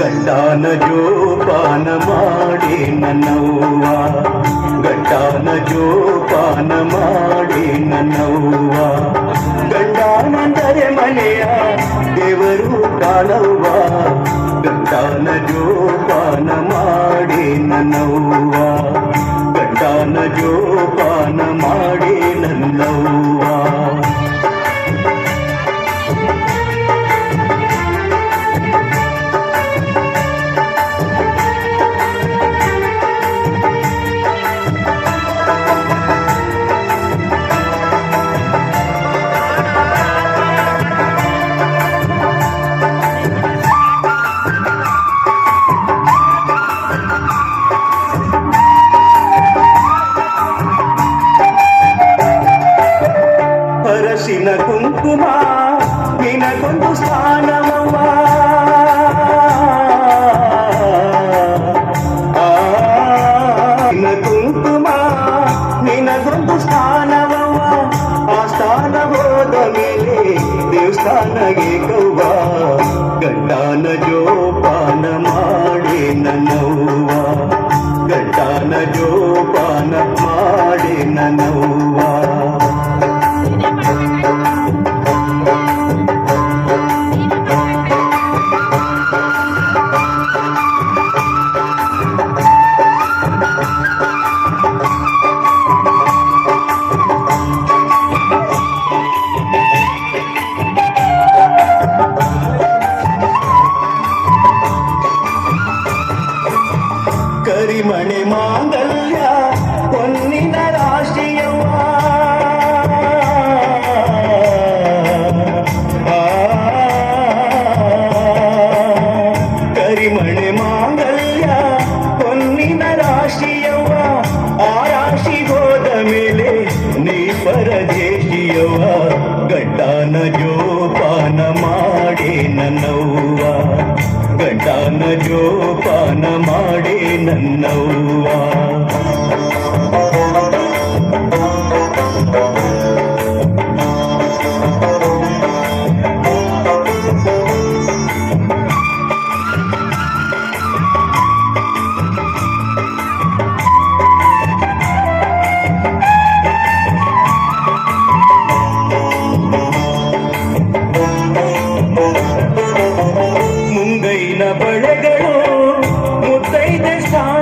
ಗಂಡಾನ ಜೋಪಾನ ಮಾಡಿ ನನ್ನವ್ವ, ಗಂಡಾನ ಜೋಪಾನ ಮಾಡಿ ನನ್ನವ್ವ. ಗಂಡಾನಂದರೆ ಮನೆಯ ದೇವರು ಕಾಣವ್ವ, ಗಂಡಾನ ಜೋಪಾನ ಮಾಡಿ ನನ್ನವ್ವ, ಗಂಡಾನ ಜೋಪಾನ ಮಾಡಿ ನನ್ನವ್ವ. ಅರಸಿನ ಕುಂಕುಮ ನಿನಗೊಂದು ಸ್ಥಾನವವ್ವ, ಕುಂಕುಮ ನಿನಗೊಂದು ಸ್ಥಾನವವ್ವ. ಆ ಸ್ಥಾನ ಹೋದ ಮೇಲೆ ದೇವಸ್ಥಾನಗೆ ಕವ್ವ, ಗಂಡಾನ ಜೋಪಾನ ಮಾಡಿ ನನ್ನವ್ವ, ಗಂಡಾನ ಜೋಪಾನ ಮಾಡಿ ನನ್ನವ್ವ. ಕರಿಮಣಿ ಮಾಂಗಲ್ಯ ಹೊನ್ನಿನ ರಾಶಿಯವ್ವ, ಕರಿಮಣಿ ಮಾಂಗಲ್ಯ ಹೊನ್ನಿನ ರಾಶಿಯವ್ವ. ಆ ರಾಶಿ ಹೋದ ಮೇಲೆ ನೀ ಪರದೇಶಿಯವ್ವ, ಗಂಡಾನ ಜೋಪಾನ ಮಾಡಿ ನನ್ನವ್ವ, ಗಂಡಾನ ಜೋಪಾನ ಮಾಡಿ ನನ್ನವ್ವ. ಮುಂಗೈನ ಬಳೆಗಳು ಮುತ್ತೈದೆ ಸ್ಥಾನ